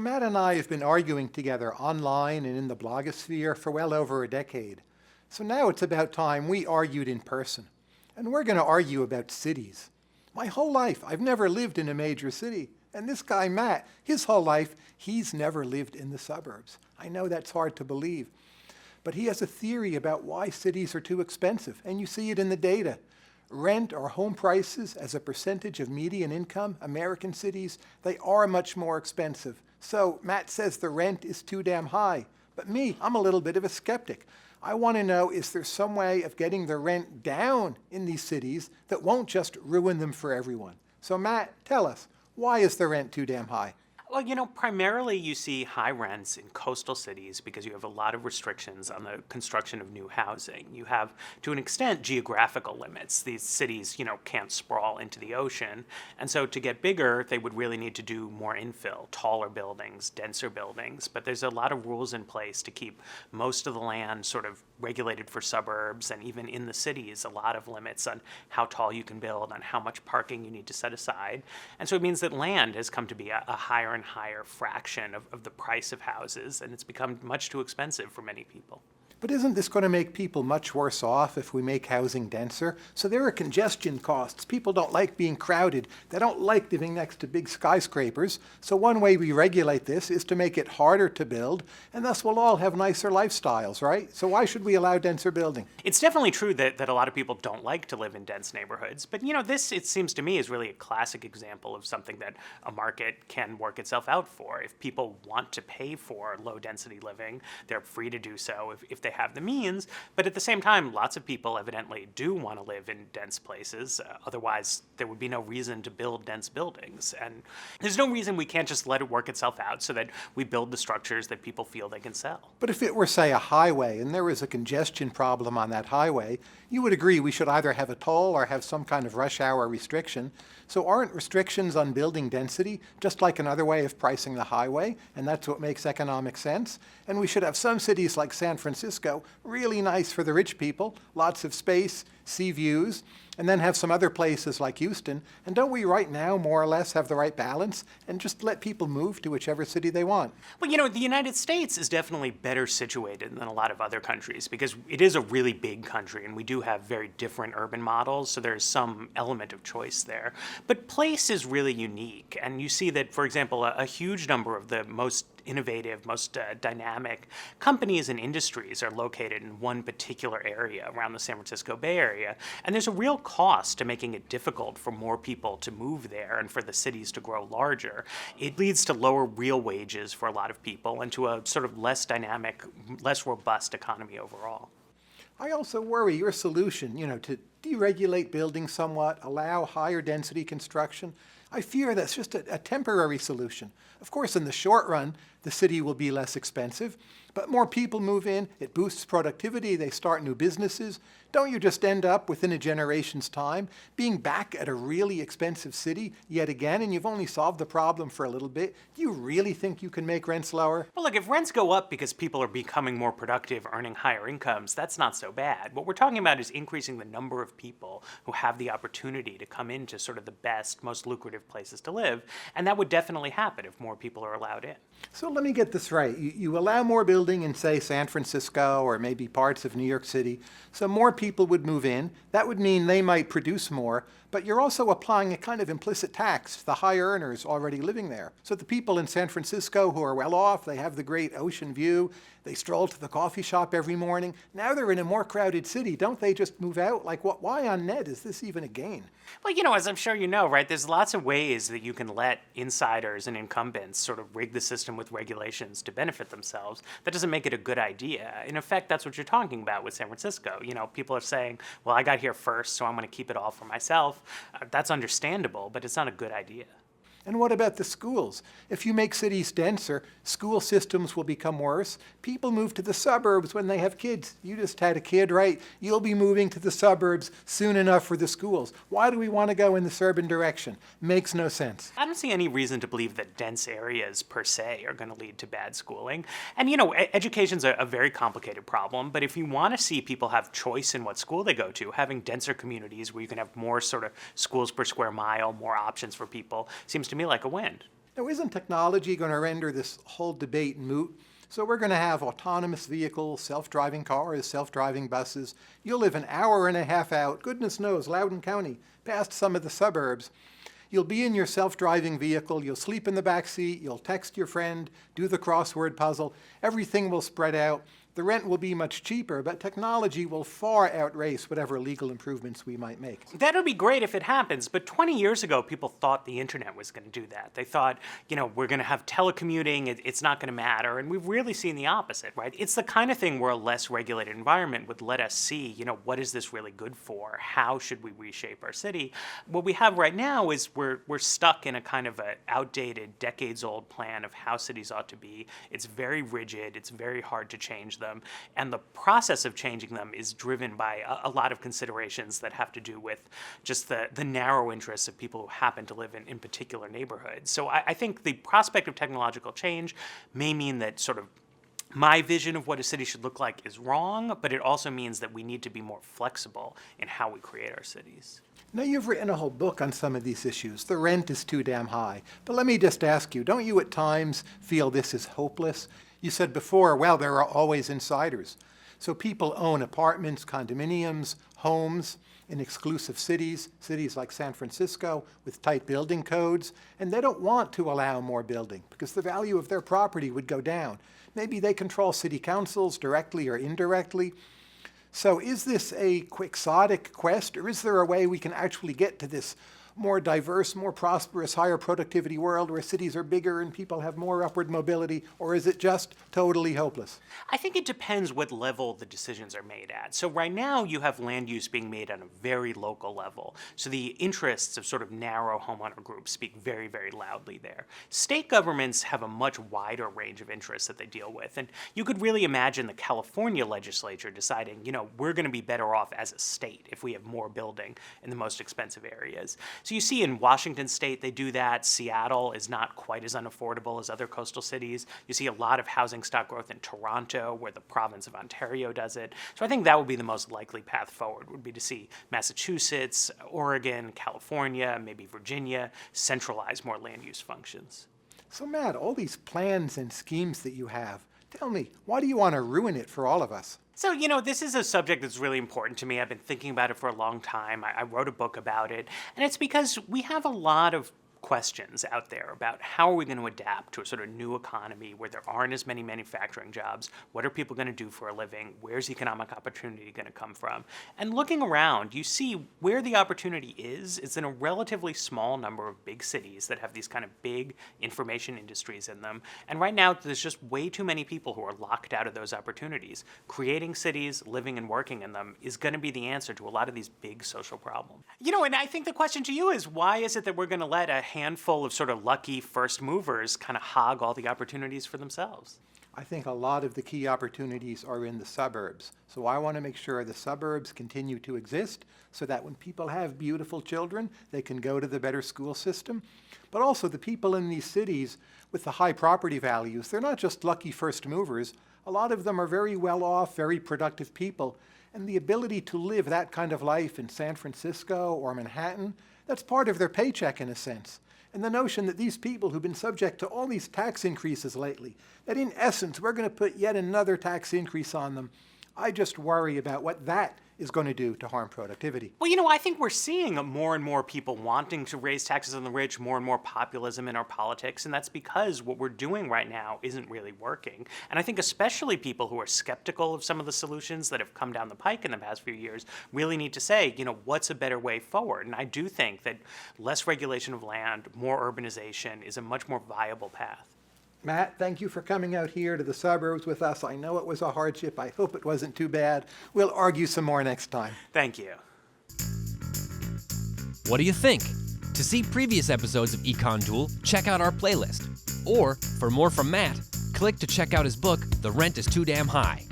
Matt and I have been arguing together online and in the blogosphere for well over a decade. So now it's about time we argued in person. And we're going to argue about cities. My whole life, I've never lived in a major city. And this guy, Matt, his whole life, he's never lived in the suburbs. I know that's hard to believe. But he has a theory about why cities are too expensive, and you see it in the data. Rent or home prices as a percentage of median income, American cities, they are much more expensive. So Matt says the rent is too damn high. But me, I'm a little bit of a skeptic. I want to know, is there some way of getting the rent down in these cities that won't just ruin them for everyone? So Matt, tell us, why is the rent too damn high? Well, primarily you see high rents in coastal cities because you have a lot of restrictions on the construction of new housing. You have, to an extent, geographical limits. These cities, can't sprawl into the ocean. And so to get bigger, they would really need to do more infill, taller buildings, denser buildings. But there's a lot of rules in place to keep most of the land sort of regulated for suburbs, and even in the cities, a lot of limits on how tall you can build, on how much parking you need to set aside. And so it means that land has come to be a higher and higher fraction of the price of houses, and it's become much too expensive for many people. But isn't this going to make people much worse off if we make housing denser? So there are congestion costs. People don't like being crowded. They don't like living next to big skyscrapers. So one way we regulate this is to make it harder to build, and thus we'll all have nicer lifestyles, right? So why should we allow denser building? It's definitely true that a lot of people don't like to live in dense neighborhoods. But, this, it seems to me, is really a classic example of something that a market can work itself out for. If people want to pay for low-density living, they're free to do so if they have the means. But at the same time, lots of people evidently do want to live in dense places. Otherwise, there would be no reason to build dense buildings. And there's no reason we can't just let it work itself out so that we build the structures that people feel they can sell. But if it were, say, a highway and there was a congestion problem on that highway, you would agree we should either have a toll or have some kind of rush hour restriction. So aren't restrictions on building density just like another way of pricing the highway? And that's what makes economic sense. And we should have some cities like San Francisco, really nice for the rich people, lots of space, sea views, and then have some other places like Houston. And don't we right now more or less have the right balance and just let people move to whichever city they want? Well, the United States is definitely better situated than a lot of other countries because it is a really big country and we do have very different urban models, so there's some element of choice there. But place is really unique, and you see that, for example, a huge number of the most innovative, most dynamic companies and industries are located in one particular area around the San Francisco Bay Area. And there's a real cost to making it difficult for more people to move there and for the cities to grow larger. It leads to lower real wages for a lot of people and to a sort of less dynamic, less robust economy overall. I also worry your solution, to deregulate buildings somewhat, allow higher density construction, I fear that's just a temporary solution. Of course, in the short run, the city will be less expensive, but more people move in, it boosts productivity, they start new businesses. Don't you just end up, within a generation's time, being back at a really expensive city yet again, and you've only solved the problem for a little bit? Do you really think you can make rents lower? Well, look, if rents go up because people are becoming more productive, earning higher incomes, that's not so bad. What we're talking about is increasing the number of people who have the opportunity to come into sort of the best, most lucrative places to live, and that would definitely happen if more people are allowed in. So let me get this right. You allow more building in, say, San Francisco or maybe parts of New York City, so more people would move in. That would mean they might produce more, but you're also applying a kind of implicit tax to the high earners already living there. So the people in San Francisco who are well off, they have the great ocean view, they stroll to the coffee shop every morning. Now they're in a more crowded city. Don't they just move out? Like, why on net is this even a gain? Well, as I'm sure you know, right, there's lots of ways that you can let insiders and incumbents sort of rig the system with regulations to benefit themselves. That doesn't make it a good idea. In effect, that's what you're talking about with San Francisco. People are saying, well, I got here first, so I'm going to keep it all for myself. That's understandable, but it's not a good idea. And what about the schools? If you make cities denser, school systems will become worse. People move to the suburbs when they have kids. You just had a kid, right? You'll be moving to the suburbs soon enough for the schools. Why do we want to go in this urban direction? Makes no sense. I don't see any reason to believe that dense areas per se are going to lead to bad schooling. And, education's a very complicated problem, but if you want to see people have choice in what school they go to, having denser communities where you can have more sort of schools per square mile, more options for people, seems to me like a win. Now, isn't technology going to render this whole debate moot? So we're going to have autonomous vehicles, self-driving cars, self-driving buses. You'll live an hour and a half out, goodness knows, Loudoun County, past some of the suburbs. You'll be in your self-driving vehicle, you'll sleep in the back seat, you'll text your friend, do the crossword puzzle. Everything will spread out. The rent will be much cheaper, but technology will far outrace whatever legal improvements we might make. That would be great if it happens, but 20 years ago, people thought the internet was going to do that. They thought, we're going to have telecommuting, it's not going to matter, and we've really seen the opposite, right? It's the kind of thing where a less regulated environment would let us see, what is this really good for? How should we reshape our city? What we have right now is we're stuck in a kind of an outdated, decades-old plan of how cities ought to be. It's very rigid, it's very hard to change them. And the process of changing them is driven by a lot of considerations that have to do with just the narrow interests of people who happen to live in particular neighborhoods. So I think the prospect of technological change may mean that sort of my vision of what a city should look like is wrong, but it also means that we need to be more flexible in how we create our cities. Now, you've written a whole book on some of these issues. The rent is too damn high. But let me just ask you, don't you at times feel this is hopeless? You said before, well, there are always insiders. So people own apartments, condominiums, homes in exclusive cities like San Francisco with tight building codes, and they don't want to allow more building because the value of their property would go down. Maybe they control city councils directly or indirectly. So is this a quixotic quest, or is there a way we can actually get to this more diverse, more prosperous, higher productivity world where cities are bigger and people have more upward mobility, or is it just totally hopeless? I think it depends what level the decisions are made at. So right now you have land use being made on a very local level. So the interests of sort of narrow homeowner groups speak very, very loudly there. State governments have a much wider range of interests that they deal with. And you could really imagine the California legislature deciding, we're going to be better off as a state if we have more building in the most expensive areas. So you see in Washington state, they do that. Seattle is not quite as unaffordable as other coastal cities. You see a lot of housing stock growth in Toronto, where the province of Ontario does it. So I think that would be the most likely path forward, would be to see Massachusetts, Oregon, California, maybe Virginia, centralize more land use functions. So Matt, all these plans and schemes that you have, tell me, why do you want to ruin it for all of us? So, this is a subject that's really important to me. I've been thinking about it for a long time. I wrote a book about it. And it's because we have a lot of questions out there about how are we going to adapt to a sort of new economy where there aren't as many manufacturing jobs. What are people going to do for a living? Where's economic opportunity going to come from? And looking around, you see where the opportunity is. It's in a relatively small number of big cities that have these kind of big information industries in them. And right now, there's just way too many people who are locked out of those opportunities. Creating cities, living and working in them is going to be the answer to a lot of these big social problems. And I think the question to you is, why is it that we're going to let a handful of sort of lucky first movers kind of hog all the opportunities for themselves? I think a lot of the key opportunities are in the suburbs. So I want to make sure the suburbs continue to exist so that when people have beautiful children, they can go to the better school system. But also the people in these cities with the high property values, they're not just lucky first movers. A lot of them are very well off, very productive people. And the ability to live that kind of life in San Francisco or Manhattan, that's part of their paycheck in a sense. And the notion that these people who've been subject to all these tax increases lately, that in essence we're going to put yet another tax increase on them, I just worry about what that is going to do to harm productivity. Well, I think we're seeing more and more people wanting to raise taxes on the rich, more and more populism in our politics, and that's because what we're doing right now isn't really working. And I think especially people who are skeptical of some of the solutions that have come down the pike in the past few years really need to say, what's a better way forward? And I do think that less regulation of land, more urbanization is a much more viable path. Matt, thank you for coming out here to the suburbs with us. I know it was a hardship. I hope it wasn't too bad. We'll argue some more next time. Thank you. What do you think? To see previous episodes of Econ Duel, check out our playlist. Or, for more from Matt, click to check out his book, The Rent is Too Damn High.